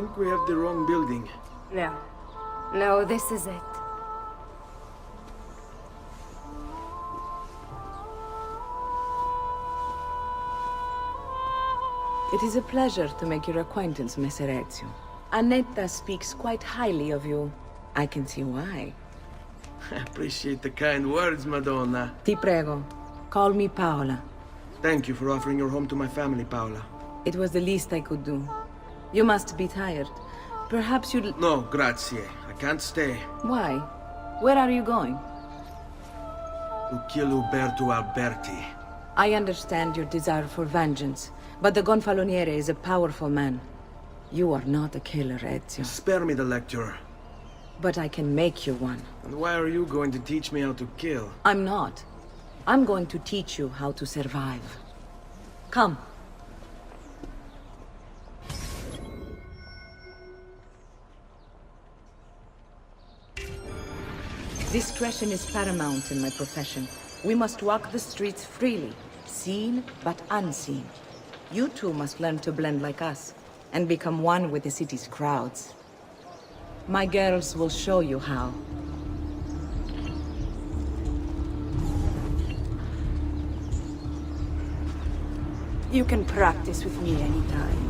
think we have the wrong building. No. No, this is it. It is a pleasure to make your acquaintance, Messer Ezio. Annetta speaks quite highly of you. I can see why. I appreciate the kind words, Madonna. Ti prego, call me Paola. Thank you for offering your home to my family, Paola. It was the least I could do. You must be tired. Perhaps you'd... No, grazie. I can't stay. Why? Where are you going? To kill Uberto Alberti. I understand your desire for vengeance, but the Gonfaloniere is a powerful man. You are not a killer, Ezio. Spare me the lecture. But I can make you one. And why are you going to teach me how to kill? I'm not. I'm going to teach you how to survive. Come. Discretion is paramount in my profession. We must walk the streets freely, seen but unseen. You too must learn to blend like us, and become one with the city's crowds. My girls will show you how. You can practice with me anytime.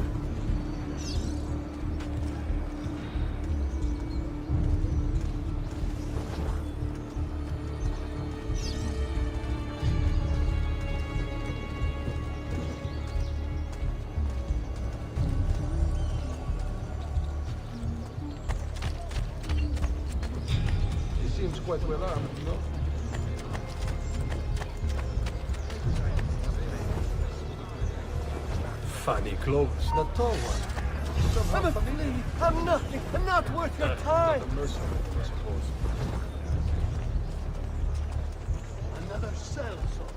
Seems quite well armed, no? Funny clothes. The tall one. I'm a flea. I'm nothing. I'm not worth your time. A mercenary, I suppose. Another sellsword.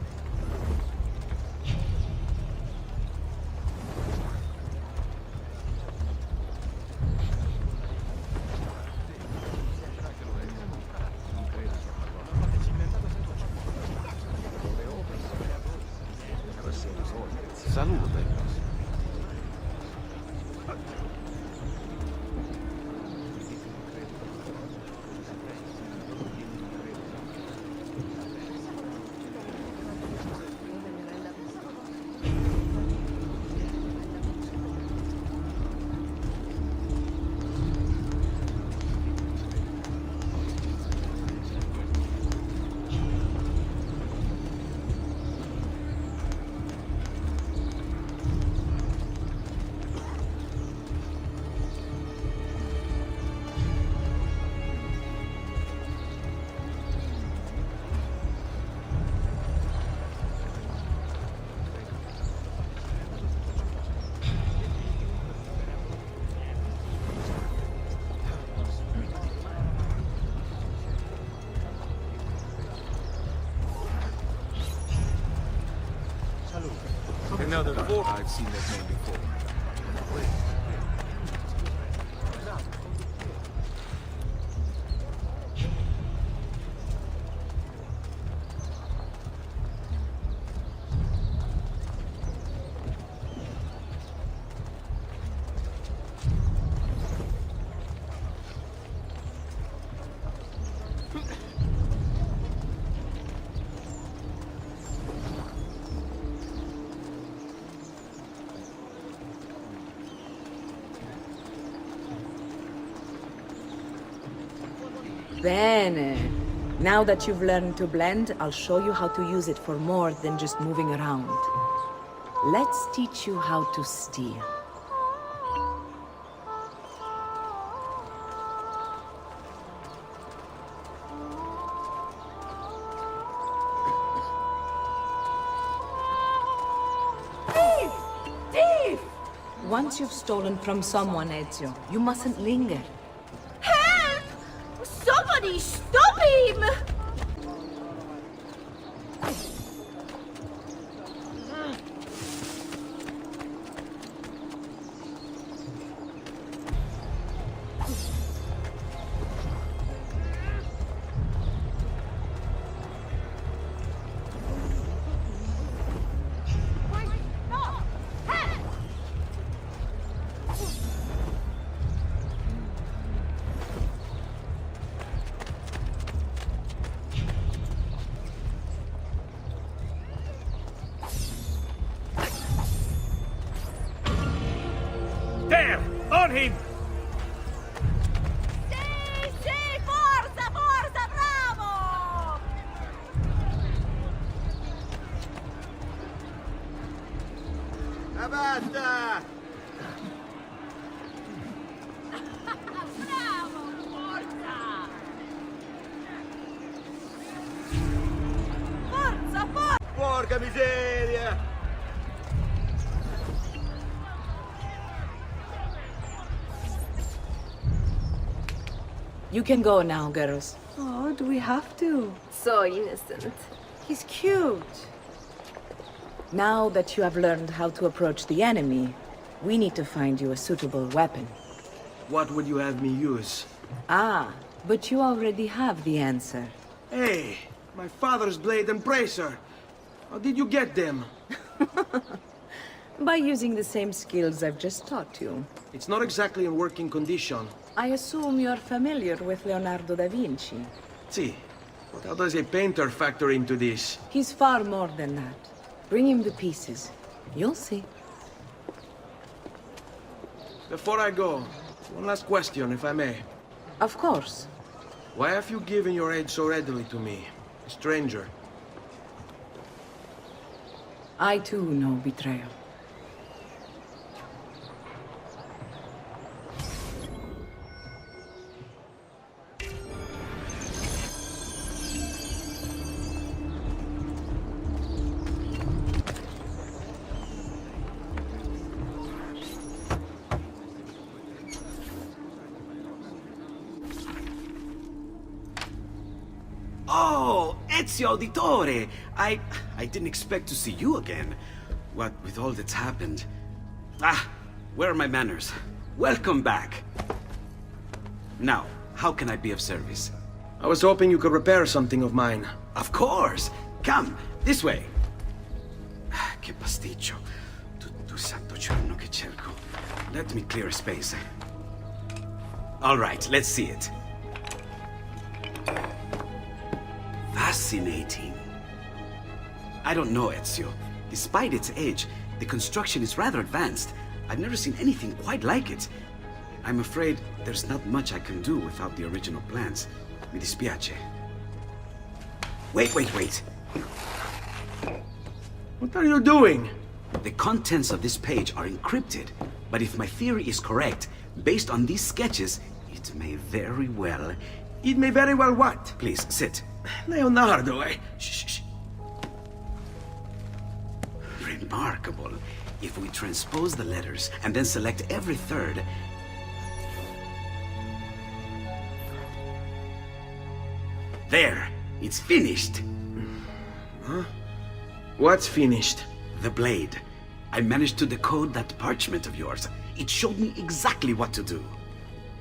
Salute. Another four. I've seen that name before. Bene. Now that you've learned to blend, I'll show you how to use it for more than just moving around. Let's teach you how to steal. Thief! Thief! Once you've stolen from someone, Ezio, you mustn't linger. Help! Somebody stop him! There! On him! Sì, sì, forza, forza, bravo! Basta! Bravo, forza! Forza, forza! Porca miseria! You can go now, girls. Oh, do we have to? So innocent. He's cute. Now that you have learned how to approach the enemy, we need to find you a suitable weapon. What would you have me use? Ah, but you already have the answer. Hey, my father's blade and bracer. How did you get them? By using the same skills I've just taught you. It's not exactly in working condition. I assume you're familiar with Leonardo da Vinci. See, but how does a painter factor into this? He's far more than that. Bring him the pieces. You'll see. Before I go, one last question, if I may. Of course. Why have you given your aid so readily to me, a stranger? I too know betrayal. Oh, Ezio Auditore! I didn't expect to see you again. What with all that's happened. Ah, where are my manners? Welcome back. Now, how can I be of service? I was hoping you could repair something of mine. Of course! Come, this way! Ah, che pasticcio. Tutto santo giorno che cerco. Let me clear a space. All right, let's see it. Fascinating. I don't know, Ezio. Despite its age, the construction is rather advanced. I've never seen anything quite like it. I'm afraid there's not much I can do without the original plans. Mi dispiace. Wait. What are you doing? The contents of this page are encrypted, but if my theory is correct, based on these sketches, it may very well... It may very well what? Please, sit. Leonardo, eh? Shh. Remarkable. If we transpose the letters and then select every third... There! It's finished! Huh? What's finished? The blade. I managed to decode that parchment of yours. It showed me exactly what to do.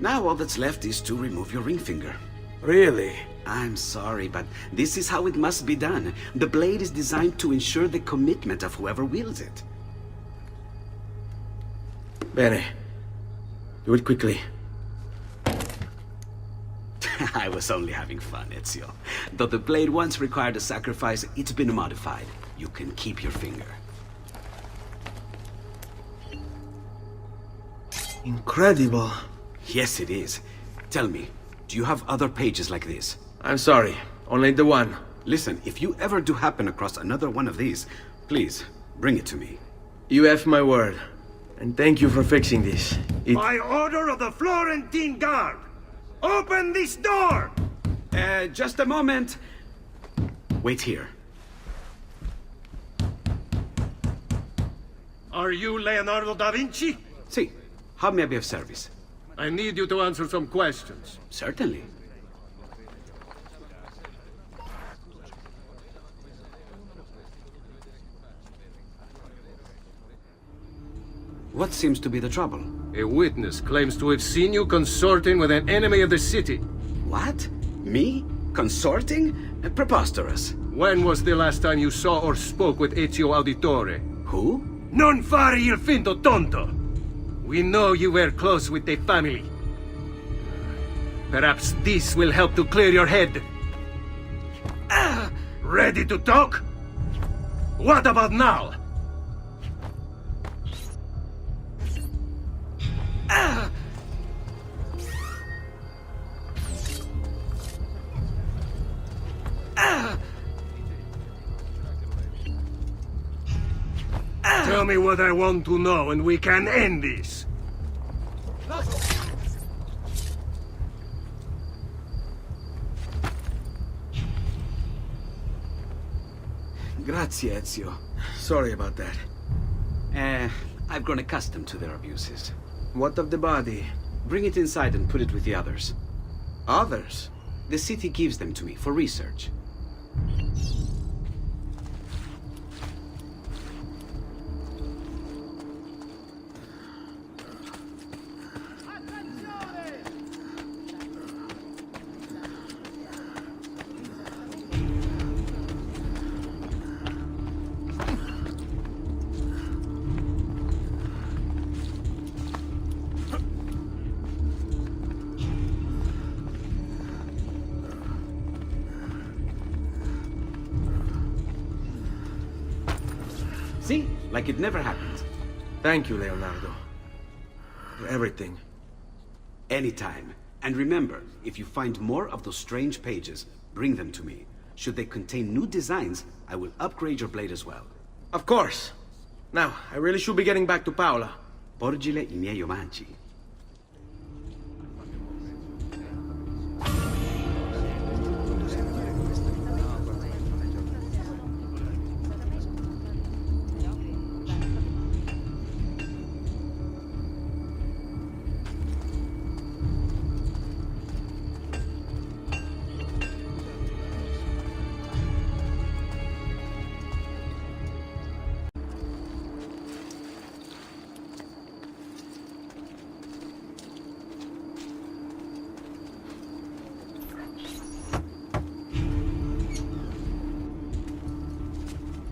Now all that's left is to remove your ring finger. Really? I'm sorry, but this is how it must be done. The blade is designed to ensure the commitment of whoever wields it. Bene. Do it quickly. I was only having fun, Ezio. Though the blade once required a sacrifice, it's been modified. You can keep your finger. Incredible. Yes, it is. Tell me, do you have other pages like this? I'm sorry. Only the one. Listen, if you ever do happen across another one of these, please, bring it to me. You have my word. And thank you for fixing this. By order of the Florentine Guard! Open this door! Just a moment. Wait here. Are you Leonardo da Vinci? See, how may I be of service? I need you to answer some questions. Certainly. What seems to be the trouble? A witness claims to have seen you consorting with an enemy of the city. What? Me? Consorting? Preposterous. When was the last time you saw or spoke with Ezio Auditore? Who? Non fare il finto tonto! We know you were close with the family. Perhaps this will help to clear your head. Ready to talk? What about now? Tell me what I want to know and we can end this. Grazie, Ezio. Sorry about that. I've grown accustomed to their abuses. What of the body? Bring it inside and put it with the others. Others? The city gives them to me for research. See? Like it never happened. Thank you, Leonardo. For everything. Anytime. And remember, if you find more of those strange pages, bring them to me. Should they contain new designs, I will upgrade your blade as well. Of course. Now, I really should be getting back to Paola. Porgile I miei omaggi.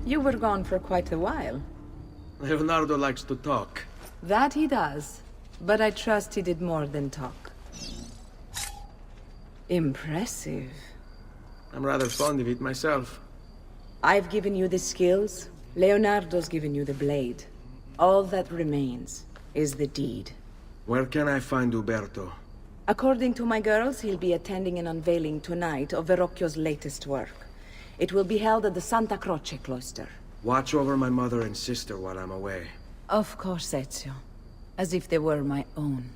You were gone for quite a while. Leonardo likes to talk. That he does. But I trust he did more than talk. Impressive. I'm rather fond of it myself. I've given you the skills. Leonardo's given you the blade. All that remains is the deed. Where can I find Uberto? According to my girls, he'll be attending an unveiling tonight of Verrocchio's latest work. It will be held at the Santa Croce cloister. Watch over my mother and sister while I'm away. Of course, Ezio. As if they were my own.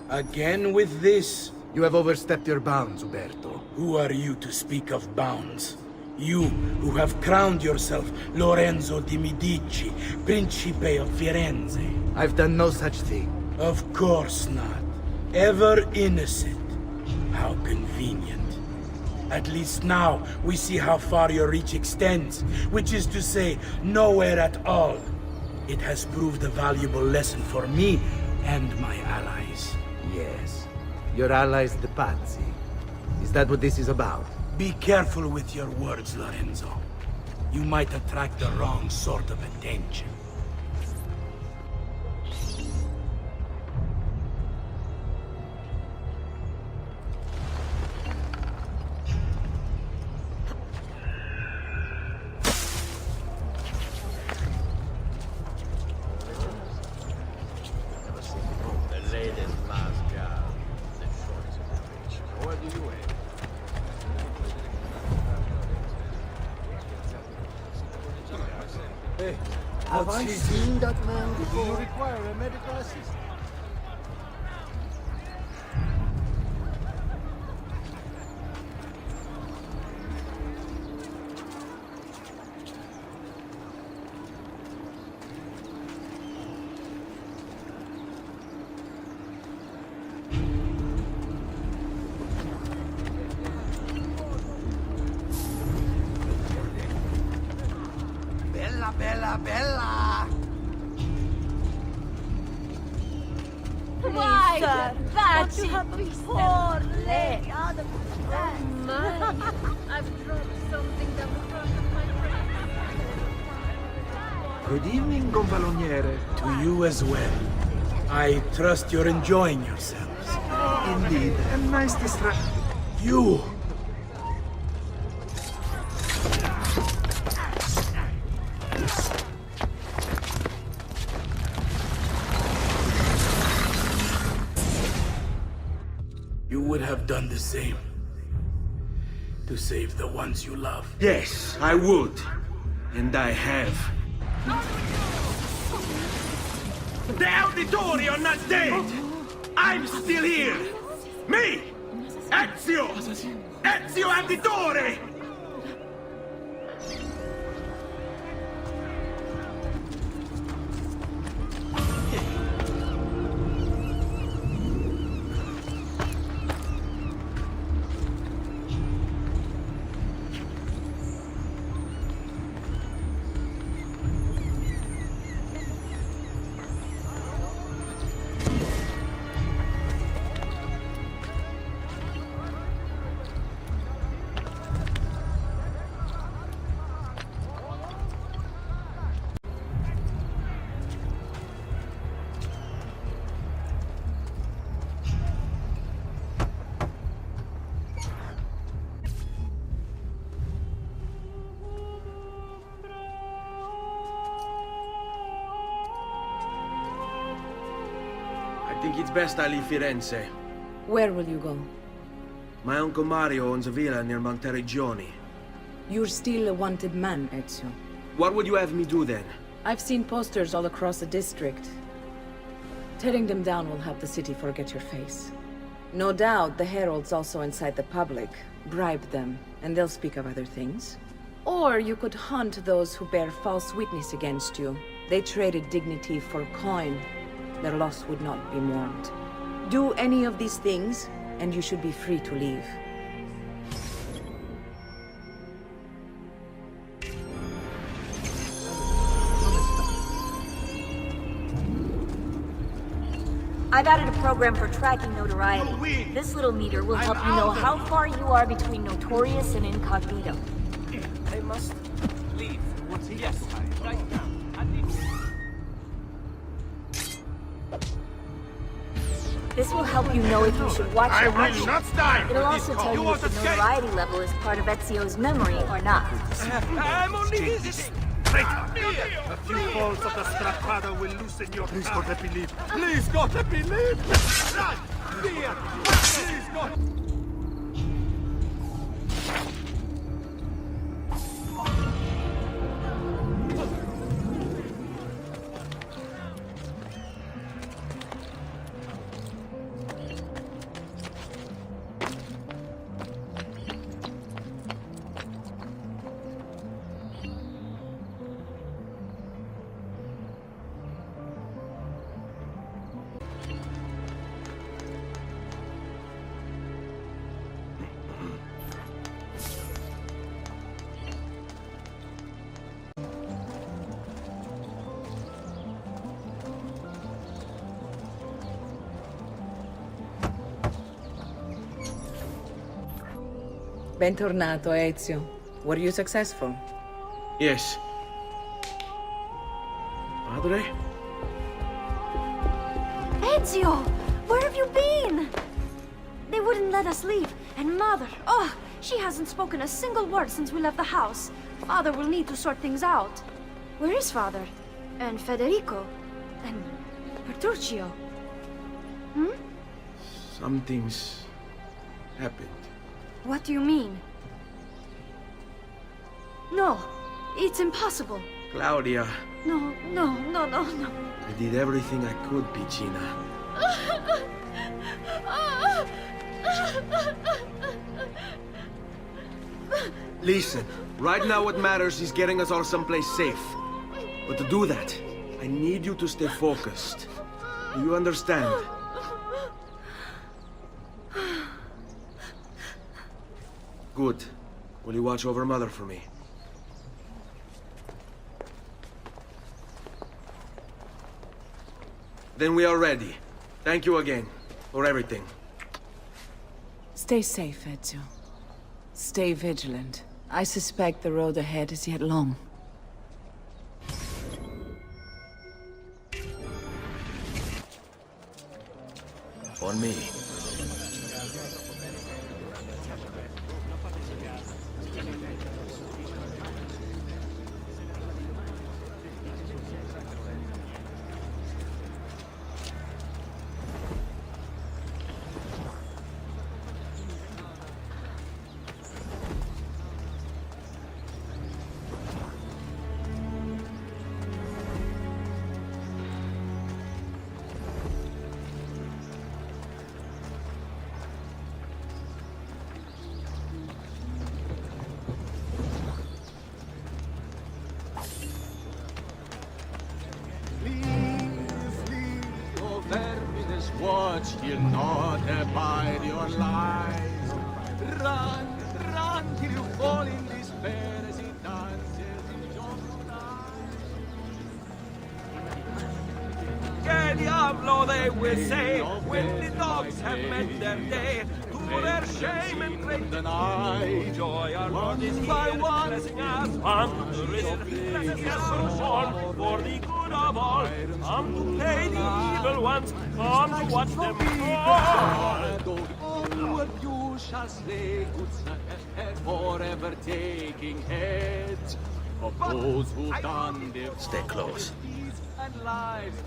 Again with this? You have overstepped your bounds, Uberto. Who are you to speak of bounds? You, who have crowned yourself Lorenzo di Medici, Principe of Firenze. I've done no such thing. Of course not. Ever innocent. How convenient. At least now we see how far your reach extends, which is to say, nowhere at all. It has proved a valuable lesson for me and my allies. Yes. Your allies, the Pazzi. Is that what this is about? Be careful with your words, Lorenzo. You might attract the wrong sort of attention. Have I seen that man before? Do you require a medical assistant? Bella, bella, bella! Why? That you have a poor leg. Oh my! I've dropped something down the front of my brain. Good evening, Gonfaloniere. To you as well. I trust you're enjoying yourselves. Indeed, a nice distraction. You! You would have done the same. To save the ones you love. Yes, I would. And I have. The Auditore are not dead! I'm still here! Me! Ezio! Ezio Auditore! I think it's best I leave Firenze. Where will you go? My uncle Mario owns a villa near Monteriggioni. You're still a wanted man, Ezio. What would you have me do then? I've seen posters all across the district. Tearing them down will help the city forget your face. No doubt the heralds also incite the public. Bribe them, and they'll speak of other things. Or you could hunt those who bear false witness against you. They traded dignity for coin. Their loss would not be mourned. Do any of these things, and you should be free to leave. I've added a program for tracking notoriety. This little meter will help you know how far you are between notorious and incognito. I must leave. Yes, right now. This will help you know if you should watch your actions. die! It'll also tell you if the notoriety level is part of Ezio's memory or not. I'm only visiting! A few falls of the strappado will loosen your Please God, let me leave. Please God, let me leave! Run! Via! Please God! Bentornato, Ezio. Were you successful? Yes. Padre? Ezio! Where have you been? They wouldn't let us leave. And Mother, oh, she hasn't spoken a single word since we left the house. Father will need to sort things out. Where is Father? And Federico? And Petruccio? Hmm? Something's happened. What do you mean? No, it's impossible. Claudia, No. I did everything I could, Piccina. Listen, right now what matters is getting us all someplace safe. But to do that, I need you to stay focused. Do you understand? Good. Will you watch over Mother for me? Then we are ready. Thank you again for everything. Stay safe, Ezio. Stay vigilant. I suspect the road ahead is yet long. On me. much he'll not abide your lies. Run, run till you fall in despair as he dances in your Que diablo, they will say, when the dogs have met their day. To their shame and great denight. Joy, our Lord is here, blessing us. Blessing us from all, for the good of all. Come to pay the evil ones, come to watch them fall. Onward you shall slay, good Sir, forever taking heads of those who done their Stay close. deeds and lives.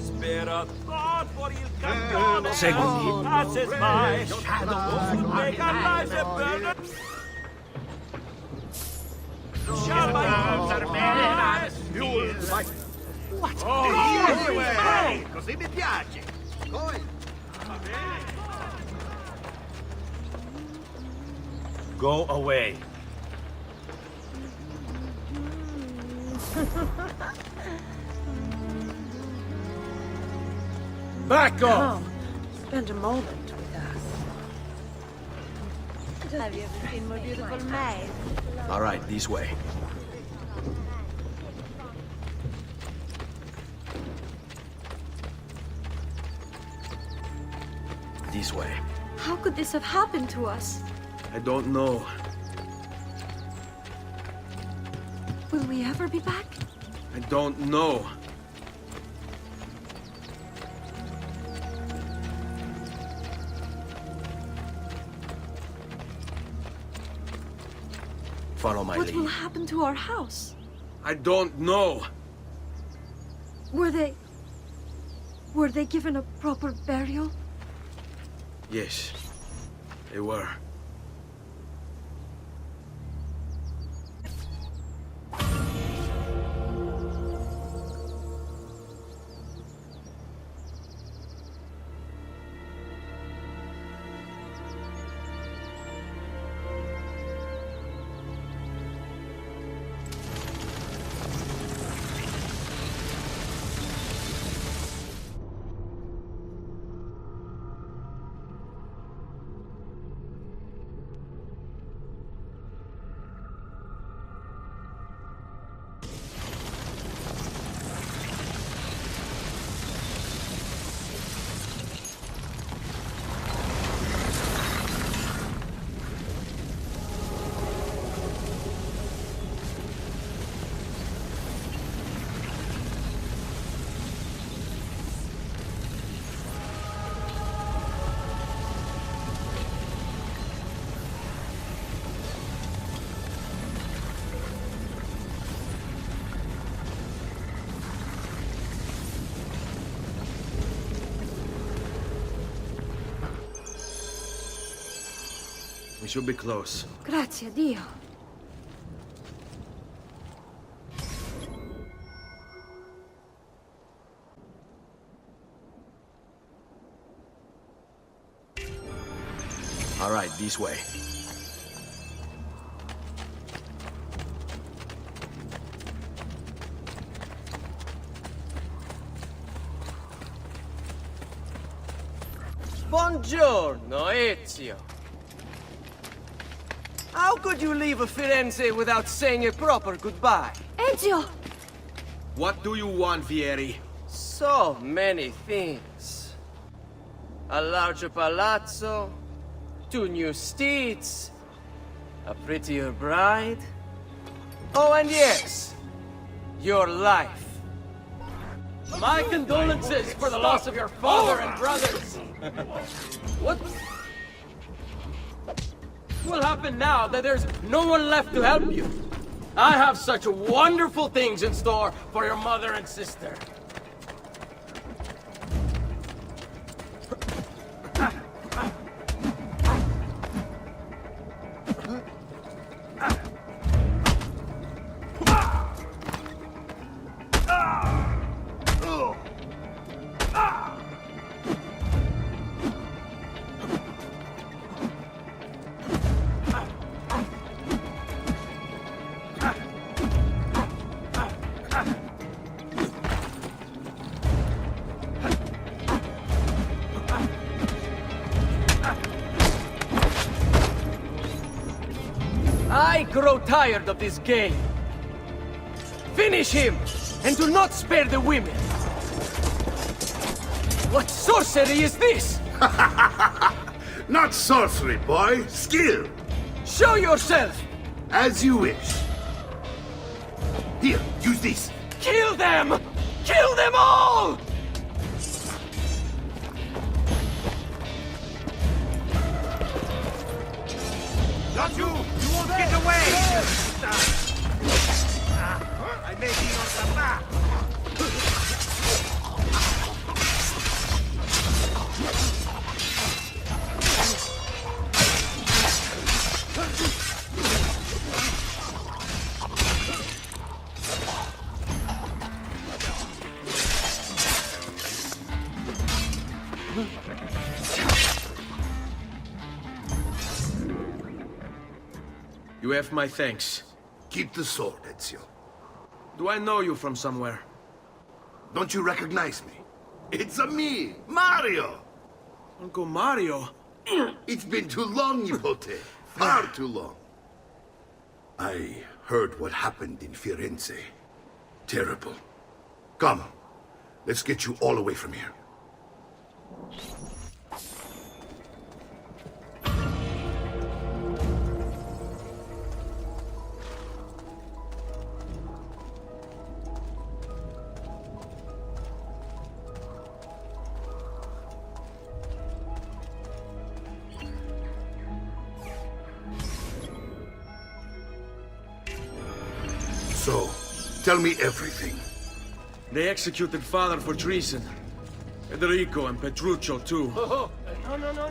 Spare a thought for il campione Seguimi. passes by. Shadows who make our lives a burden. Shall my arms you'll fight. What? Anyway, così mi piace. Go away. Back off! Spend a moment with us. Have you ever seen more beautiful maids? All right, this way. This way. How could this have happened to us? I don't know. Will we ever be back? I don't know. Follow my What lead. will happen to our house? I don't know. Were they given a proper burial? Yes, they were. We should be close. Grazie a Dio. All right, this way. Buongiorno, Ezio. How could you leave Firenze without saying a proper goodbye? Ezio! What do you want, Vieri? So many things. A larger palazzo, 2 new steeds, a prettier bride. Oh, and yes, your life. My condolences for the loss of your father and brothers. What will happen now that there's no one left to help you? I have such wonderful things in store for your mother and sister. grow tired of this game. Finish him, and do not spare the women. What sorcery is this? Not sorcery, boy. Skill. Show yourself! As you wish. Here, use this. Kill them! Kill them all! Not you! You won't get away! I may be on the map. You have my thanks. Keep the sword, Ezio. Do I know you from somewhere? Don't you recognize me? It's a me, Mario! Uncle Mario? It's been too long, Nipote. Far too long. I heard what happened in Firenze. Terrible. Come, let's get you all away from here. So, tell me everything. They executed father for treason. Federico and Petruccio, too. No.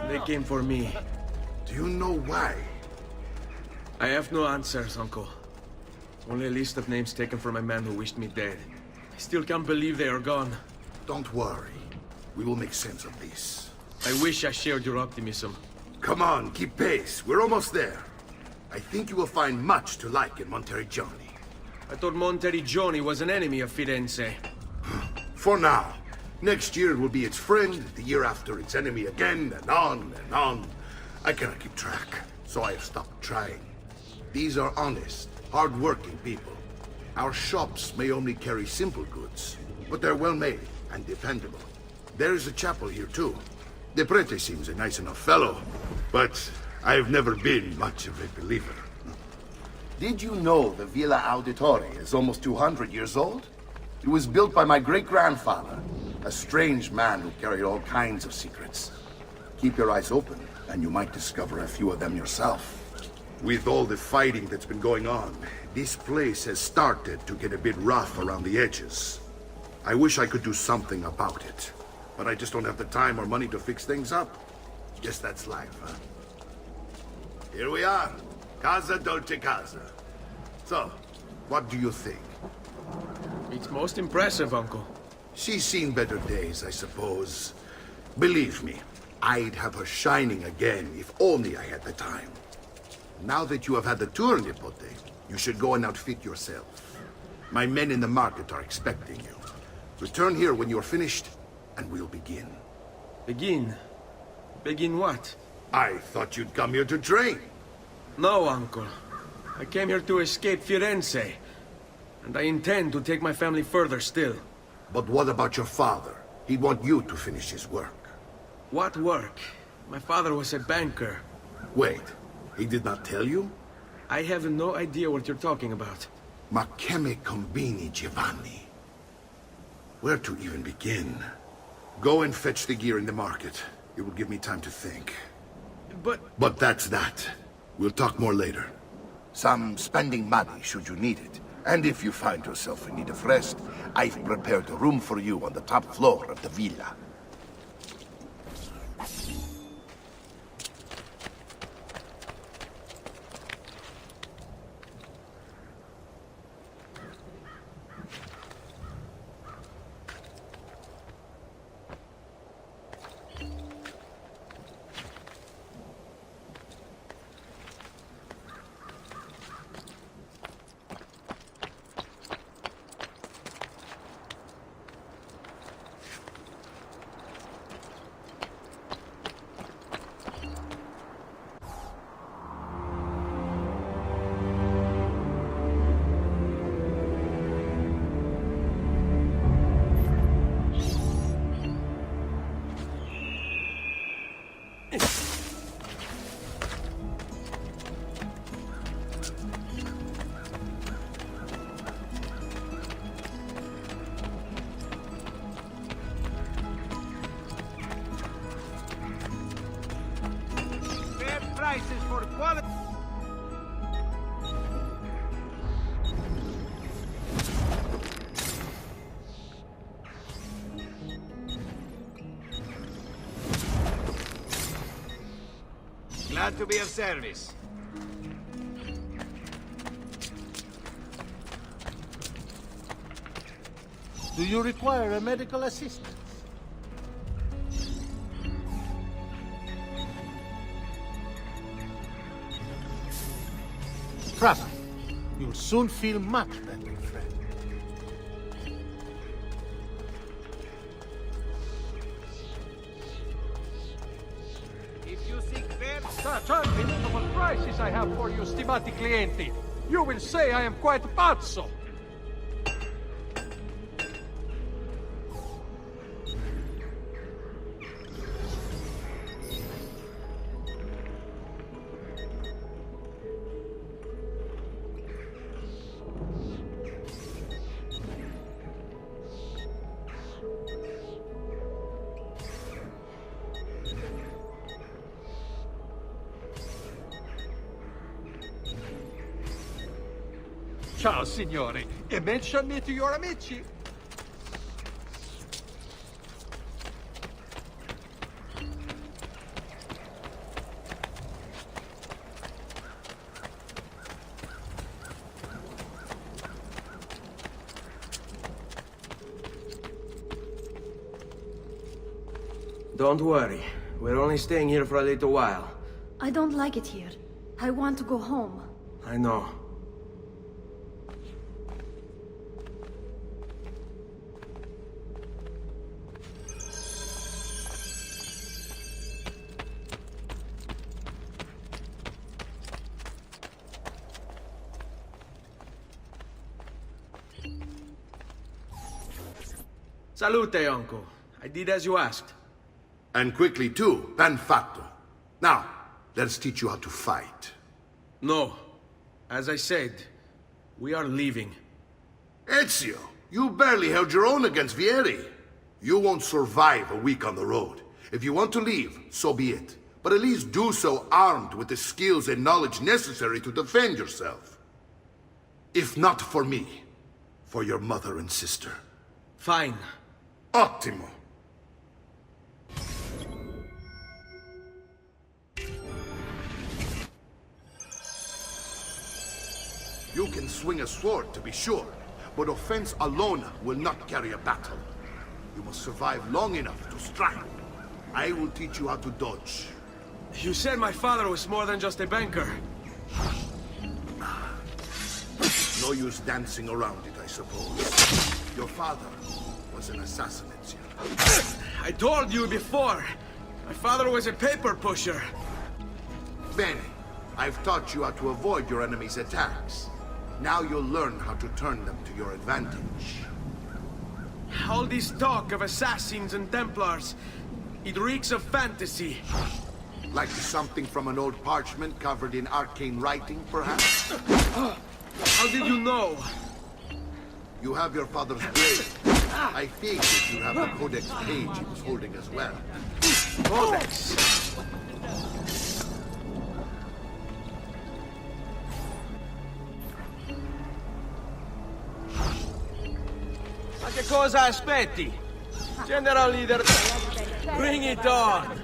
They came for me. Do you know why? I have no answers, Uncle. Only a list of names taken from a man who wished me dead. I still can't believe they are gone. Don't worry. We will make sense of this. I wish I shared your optimism. Come on, keep pace. We're almost there. I think you will find much to like in Monteriggioni. I thought Monteriggioni was an enemy of Firenze. For now. Next year it will be its friend, the year after its enemy again, and on and on. I cannot keep track, so I have stopped trying. These are honest, hard-working people. Our shops may only carry simple goods, but they're well-made and dependable. There is a chapel here, too. The prete seems a nice enough fellow, but I've never been much of a believer. Did you know the Villa Auditore is almost 200 years old? It was built by my great-grandfather, a strange man who carried all kinds of secrets. Keep your eyes open, and you might discover a few of them yourself. With all the fighting that's been going on, this place has started to get a bit rough around the edges. I wish I could do something about it, but I just don't have the time or money to fix things up. Guess that's life, huh? Here we are. Casa Dolce Casa. So, what do you think? It's most impressive, Uncle. She's seen better days, I suppose. Believe me, I'd have her shining again if only I had the time. Now that you have had the tour, Nipote, you should go and outfit yourself. My men in the market are expecting you. Return here when you're finished, and we'll begin. Begin? Begin what? I thought you'd come here to train. No, Uncle. I came here to escape Firenze. And I intend to take my family further still. But what about your father? He'd want you to finish his work. What work? My father was a banker. Wait, he did not tell you? I have no idea what you're talking about. Ma che me combini, Giovanni? Where to even begin? Go and fetch the gear in the market. It will give me time to think. But that's that. We'll talk more later. Some spending money should you need it. And if you find yourself in need of rest, I've prepared a room for you on the top floor of the villa. Glad to be of service. Do you require a medical assistance? Trust me, you'll soon feel much better, friend. If you seek fair... Such unbelievable prices I have for you, stimati clienti. You will say I am quite pazzo. Ciao, signore. E mention me to your amici. Don't worry. We're only staying here for a little while. I don't like it here. I want to go home. I know. Salute, uncle. I did as you asked. And quickly too, ben fatto. Now, let's teach you how to fight. No. As I said, we are leaving. Ezio, you barely held your own against Vieri. You won't survive a week on the road. If you want to leave, so be it. But at least do so armed with the skills and knowledge necessary to defend yourself. If not for me, for your mother and sister. Fine. Ottimo. You can swing a sword, to be sure, but offense alone will not carry a battle. You must survive long enough to strike. I will teach you how to dodge. You said my father was more than just a banker. No use dancing around it, I suppose. Your father was an assassin, Ezio. I told you before. My father was a paper pusher. Bene. I've taught you how to avoid your enemy's attacks. Now you'll learn how to turn them to your advantage. All this talk of assassins and Templars, it reeks of fantasy. Like something from an old parchment covered in arcane writing, perhaps? How did you know? You have your father's blade. I figured you have the codex page he was holding as well. Codex? Ma che cosa aspetti? General Leader, bring it on!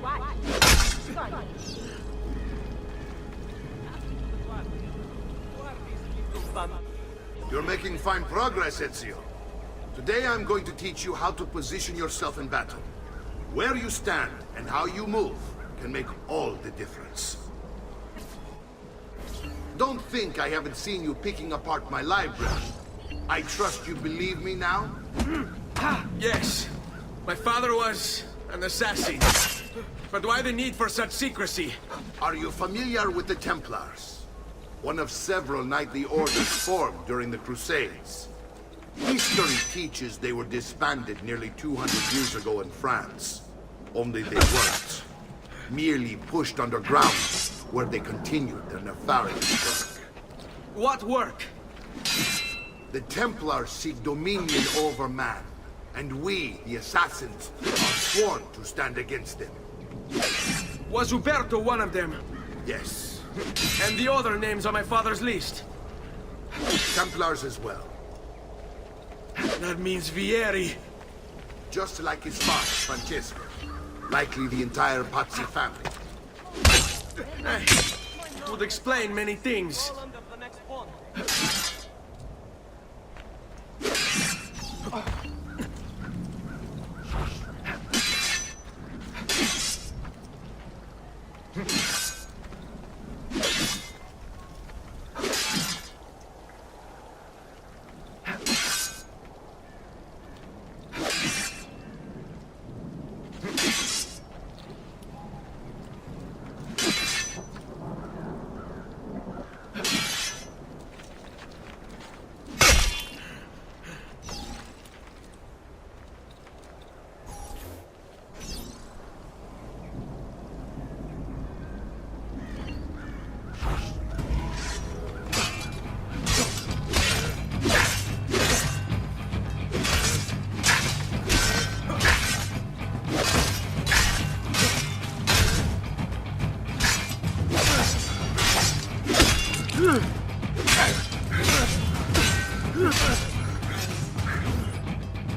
You're making fine progress, Ezio. Today I'm going to teach you how to position yourself in battle. Where you stand and how you move can make all the difference. Don't think I haven't seen you picking apart my library. I trust you believe me now? Yes. My father was an assassin. But why the need for such secrecy? Are you familiar with the Templars? One of several knightly orders formed during the Crusades. History teaches they were disbanded nearly 200 years ago in France. Only they weren't. Merely pushed underground, where they continued their nefarious work. What work? The Templars seek dominion over man, and we, the assassins, are sworn to stand against them. Was Uberto one of them? Yes. And the other names on my father's list? Templars as well. That means Vieri. Just like his father, Francesco. Likely the entire Pazzi family. Would explain many things.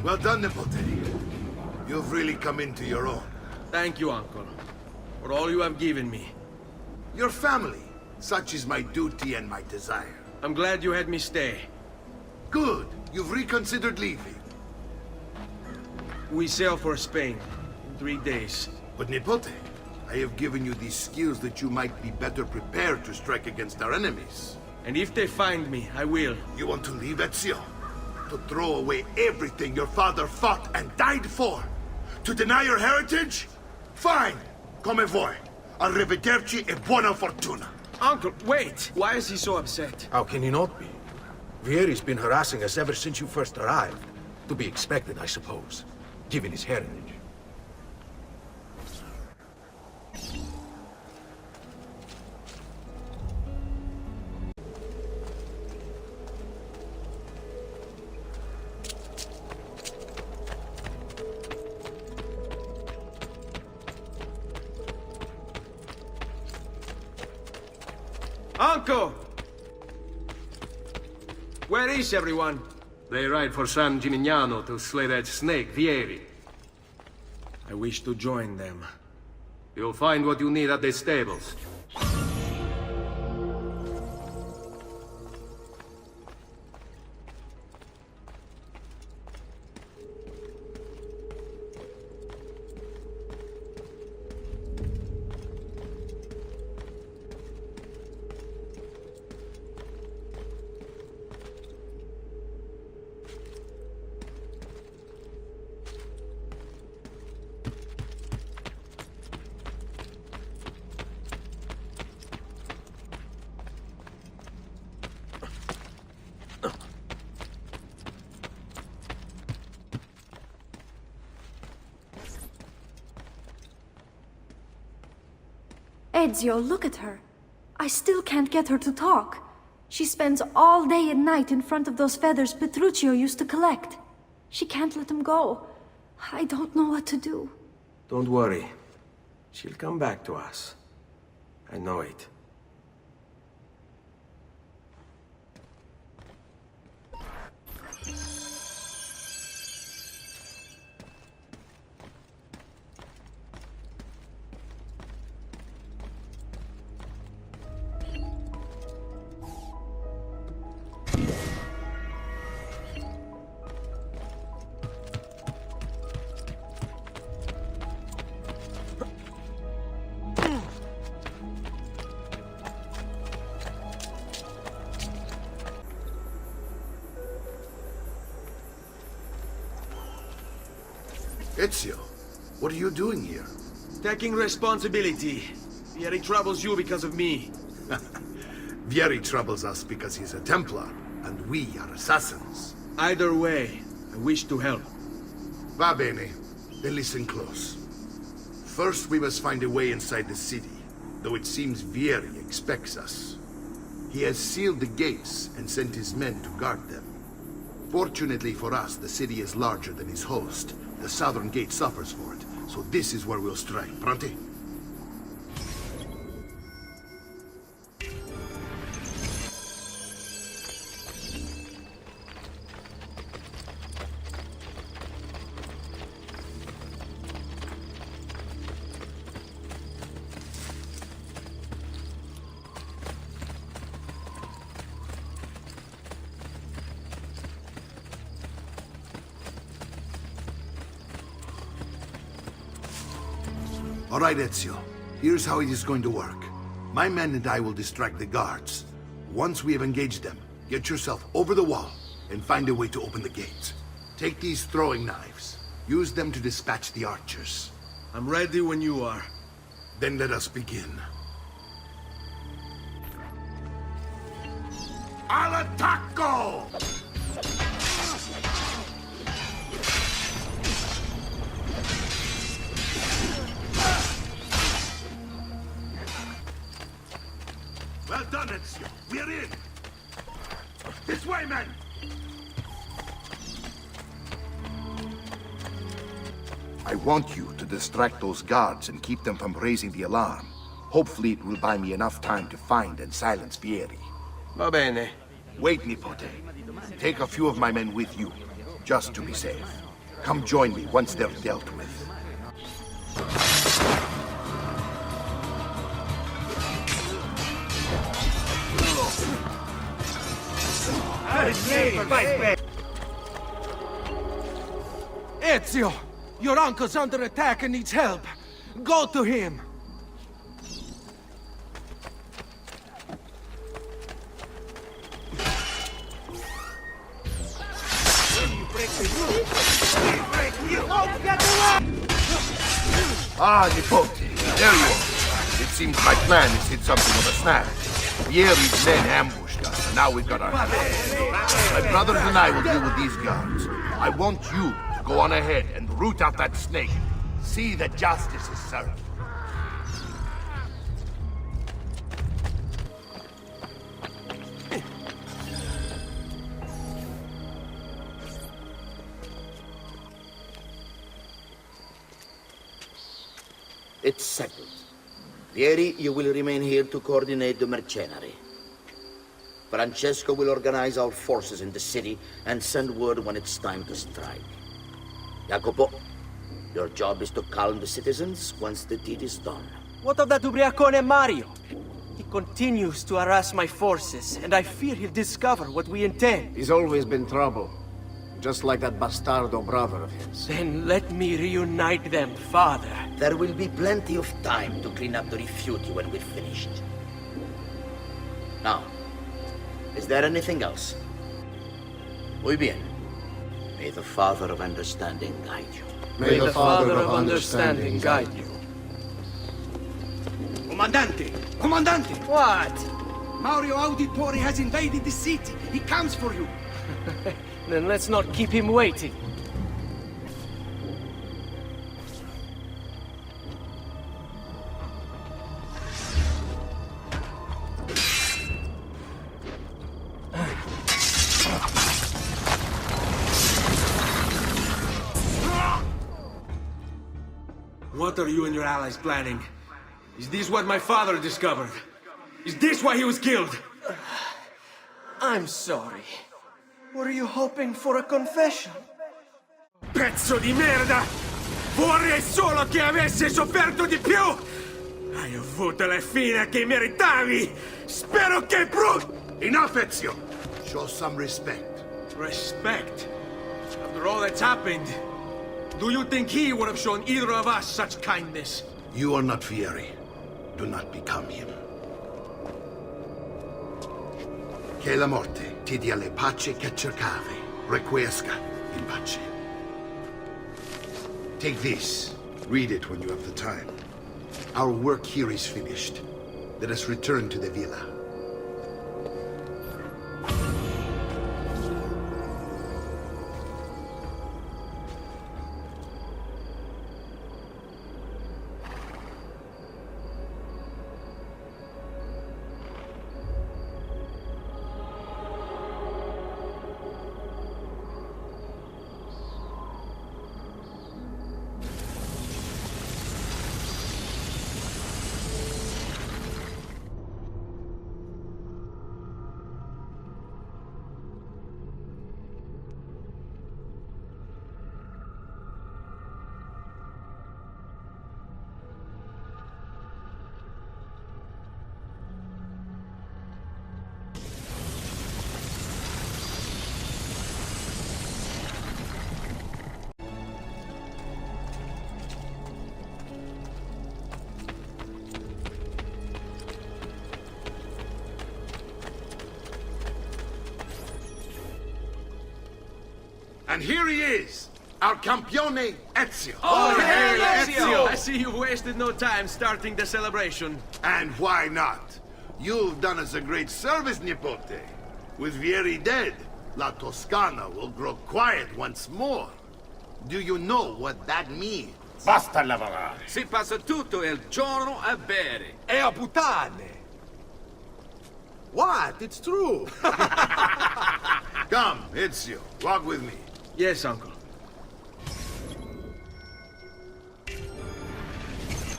Well done, Nipote. You've really come into your own. Thank you, Uncle, for all you have given me. Your family. Such is my duty and my desire. I'm glad you had me stay. Good. You've reconsidered leaving. We sail for Spain in 3 days. But Nipote, I have given you these skills that you might be better prepared to strike against our enemies. And if they find me, I will. You want to leave Ezio? To throw away everything your father fought and died for? To deny your heritage? Fine. Come voi. Arrivederci e buona fortuna. Uncle, wait! Why is he so upset? How can he not be? Vieri's been harassing us ever since you first arrived. To be expected, I suppose, given his heritage. Uncle! Where is everyone? They ride for San Gimignano to slay that snake, Vieri. I wish to join them. You'll find what you need at the stables. Ezio, look at her. I still can't get her to talk. She spends all day and night in front of those feathers Petruchio used to collect. She can't let them go. I don't know what to do. Don't worry. She'll come back to us. I know it. Ezio, what are you doing here? Taking responsibility. Vieri troubles you because of me. Vieri troubles us because he's a Templar, and we are assassins. Either way, I wish to help. Va bene. Then listen close. First, we must find a way inside the city, though it seems Vieri expects us. He has sealed the gates and sent his men to guard them. Fortunately for us, the city is larger than his host. The southern gate suffers for it, so this is where we'll strike. Pronti? All right, Ezio. Here's how it is going to work. My men and I will distract the guards. Once we have engaged them, get yourself over the wall and find a way to open the gate. Take these throwing knives. Use them to dispatch the archers. I'm ready when you are. Then let us begin. Al attacco! Well done, Ezio. We're in. This way, men! I want you to distract those guards and keep them from raising the alarm. Hopefully it will buy me enough time to find and silence Vieri. Va bene. Wait, Nipote. Take a few of my men with you, just to be safe. Come join me once they're dealt with. Ezio! Your uncle's under attack and needs help. Go to him! Ah, Nipote, there you are. It seems my plan has hit something of a snag. Vieri's men ambushed us, and now we've got our hands. My brothers and I will deal with these guards. I want you to go on ahead and root out that snake. See that justice is served. It's settled. Vieri, you will remain here to coordinate the mercenary. Francesco will organize our forces in the city and send word when it's time to strike. Jacopo, your job is to calm the citizens once the deed is done. What of that ubriacone Mario? He continues to harass my forces, and I fear he'll discover what we intend. He's always been trouble. Just like that bastardo brother of his. Then let me reunite them, father. There will be plenty of time to clean up the rifiuti when we're finished. Now, is there anything else? Muy bien. May the Father of Understanding guide you. May the Father of Understanding guide you. Comandante! Comandante! What? Mario Auditore has invaded the city. He comes for you. Then let's not keep him waiting. What are you and your allies planning? Is this what my father discovered? Is this why he was killed? I'm sorry. Were you hoping for a confession? Pezzo di merda! Vorrei solo che avesse sofferto di più! Hai avuto la fine che meritavi! Spero che Enough, Ezio! Show some respect. Respect? After all that's happened, do you think he would have shown either of us such kindness? You are not Vieri. Do not become him. Che la morte ti dia le pace che cercavi. Requiesca in pace. Take this. Read it when you have the time. Our work here is finished. Let us return to the villa. And here he is, our campione Ezio. Oh, hey, Ezio! I see you've wasted no time starting the celebration. And why not? You've done us a great service, Nipote. With Vieri dead, La Toscana will grow quiet once more. Do you know what that means? Basta lavorare. Si passa tutto il giorno a bere. E a puttane. What? It's true. Come, Ezio, walk with me. Yes, uncle.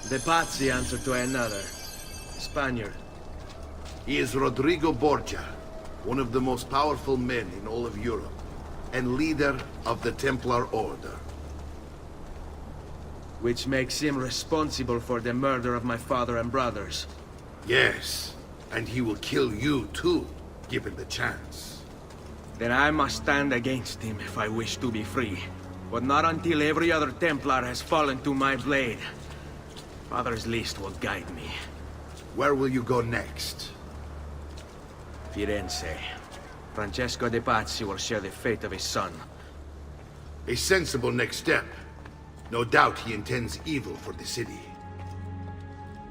The Pazzi answer to another. Spaniard. He is Rodrigo Borgia, one of the most powerful men in all of Europe, and leader of the Templar Order. Which makes him responsible for the murder of my father and brothers. Yes, and he will kill you too, given the chance. Then I must stand against him if I wish to be free. But not until every other Templar has fallen to my blade. Father's list will guide me. Where will you go next? Firenze. Francesco de Pazzi will share the fate of his son. A sensible next step. No doubt he intends evil for the city.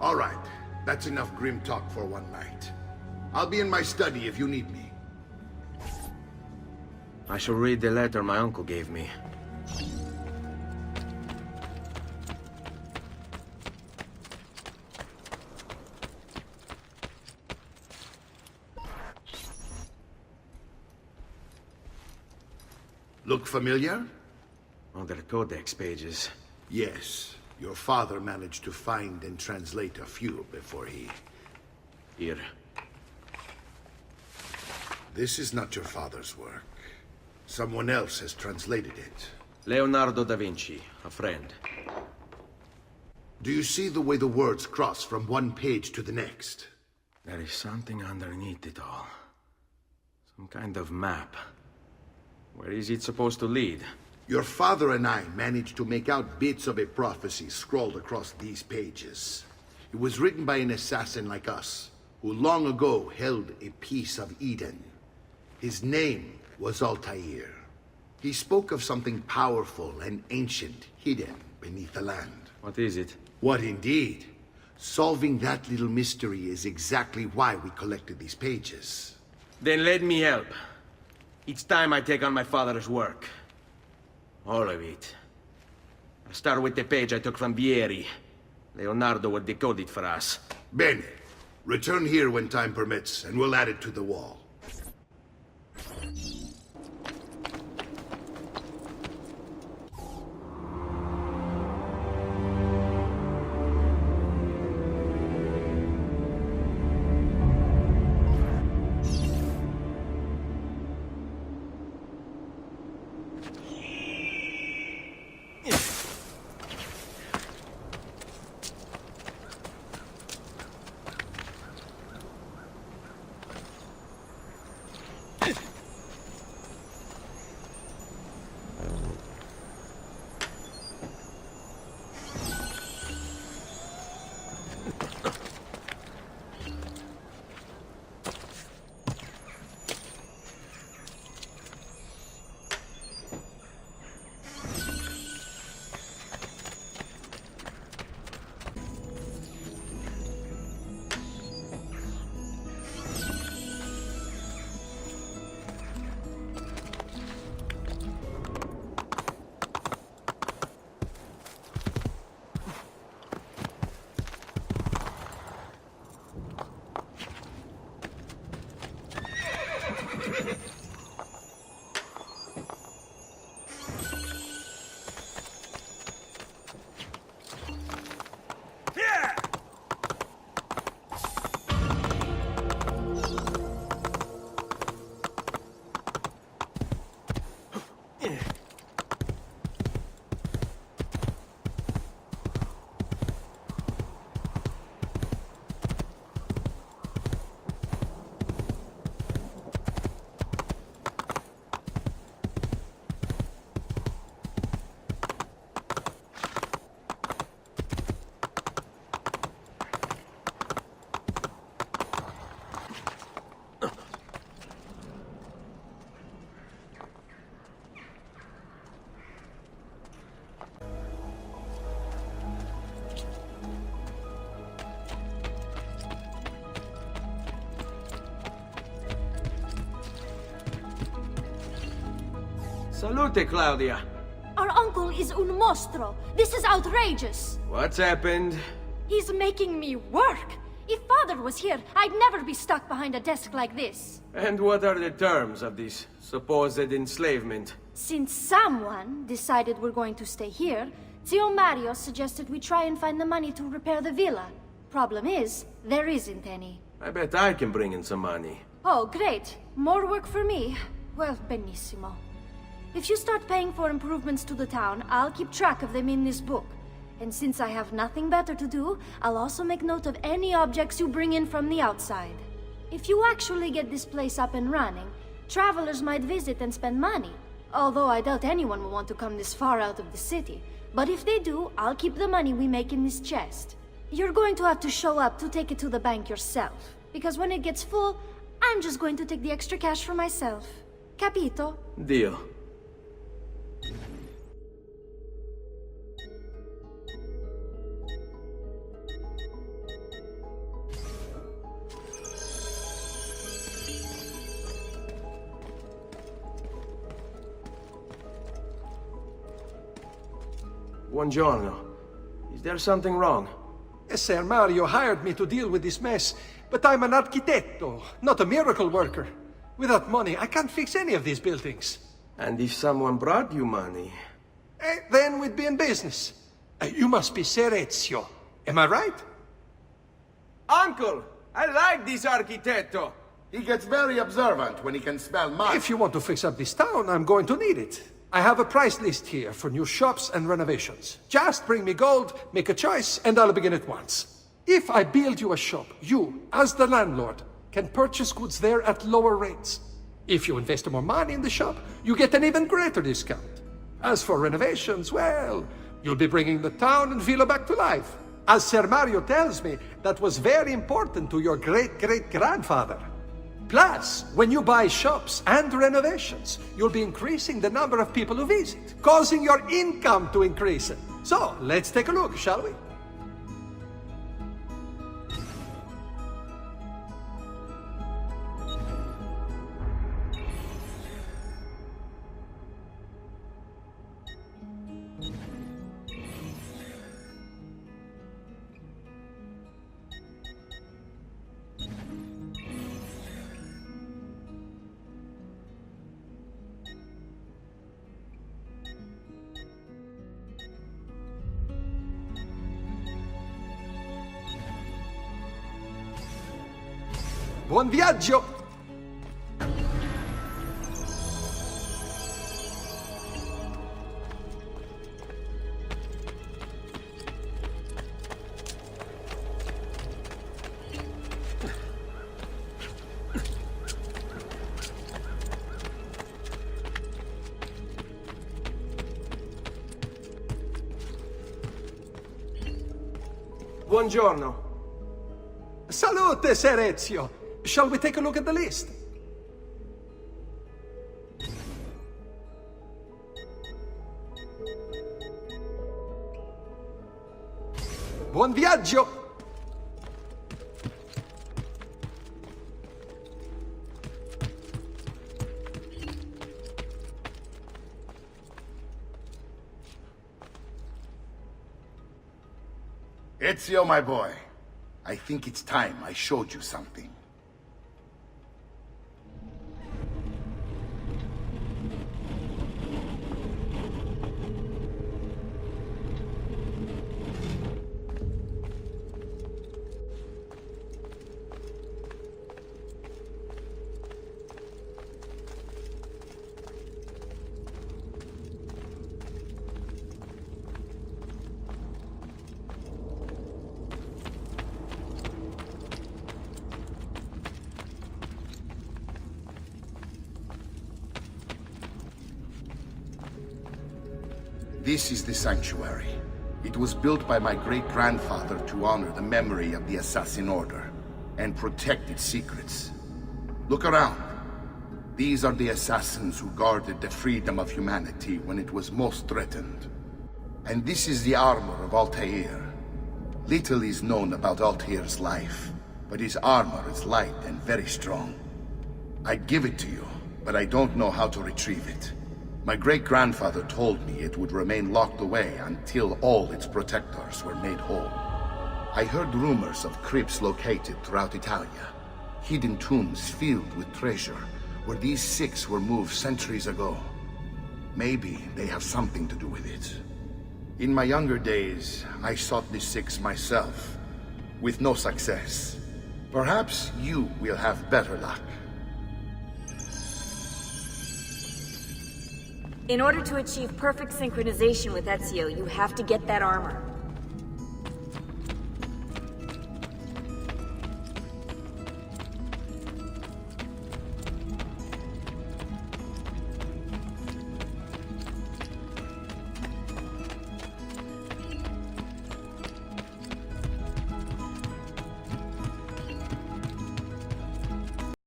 All right, that's enough grim talk for one night. I'll be in my study if you need me. I shall read the letter my uncle gave me. Look familiar? Other codex pages. Yes. Your father managed to find and translate a few before he... Here. This is not your father's work. Someone else has translated it. Leonardo da Vinci, a friend. Do you see the way the words cross from one page to the next? There is something underneath it all. Some kind of map. Where is it supposed to lead? Your father and I managed to make out bits of a prophecy scrawled across these pages. It was written by an assassin like us, who long ago held a piece of Eden. His name was Altair. He spoke of something powerful and ancient hidden beneath the land. What is it? What indeed? Solving that little mystery is exactly why we collected these pages. Then let me help. Each time I take on my father's work. All of it. I'll start with the page I took from Vieri. Leonardo will decode it for us. Bene. Return here when time permits, and we'll add it to the wall. Salute, Claudia. Our uncle is un mostro. This is outrageous. What's happened? He's making me work. If Father was here, I'd never be stuck behind a desk like this. And what are the terms of this supposed enslavement? Since someone decided we're going to stay here, Zio Mario suggested we try and find the money to repair the villa. Problem is, there isn't any. I bet I can bring in some money. Oh, great. More work for me. Well, benissimo. If you start paying for improvements to the town, I'll keep track of them in this book. And since I have nothing better to do, I'll also make note of any objects you bring in from the outside. If you actually get this place up and running, travelers might visit and spend money. Although I doubt anyone will want to come this far out of the city. But if they do, I'll keep the money we make in this chest. You're going to have to show up to take it to the bank yourself. Because when it gets full, I'm just going to take the extra cash for myself. Capito? Deal. Buongiorno. Is there something wrong? Ser Mario hired me to deal with this mess, but I'm an architetto, not a miracle worker. Without money, I can't fix any of these buildings. And if someone brought you money? Then we'd be in business. You must be Ser Ezio. Am I right? Uncle! I like this architetto! He gets very observant when he can smell money. If you want to fix up this town, I'm going to need it. I have a price list here for new shops and renovations. Just bring me gold, make a choice, and I'll begin at once. If I build you a shop, you, as the landlord, can purchase goods there at lower rates. If you invest more money in the shop, you get an even greater discount. As for renovations, well, you'll be bringing the town and villa back to life. As Ser Mario tells me, that was very important to your great-great-grandfather. Plus, when you buy shops and renovations, you'll be increasing the number of people who visit, causing your income to increase. So, let's take a look, shall we? Buon viaggio! Buongiorno. Salute, Ser Ezio. Shall we take a look at the list? Buon viaggio! Ezio, my boy, I think it's time I showed you something. This is the sanctuary. It was built by my great-grandfather to honor the memory of the Assassin Order and protect its secrets. Look around. These are the assassins who guarded the freedom of humanity when it was most threatened. And this is the armor of Altair. Little is known about Altair's life, but his armor is light and very strong. I'd give it to you, but I don't know how to retrieve it. My great-grandfather told me it would remain locked away until all its protectors were made whole. I heard rumors of crypts located throughout Italia, hidden tombs filled with treasure, where these six were moved centuries ago. Maybe they have something to do with it. In my younger days, I sought the six myself, with no success. Perhaps you will have better luck. In order to achieve perfect synchronization with Ezio, you have to get that armor.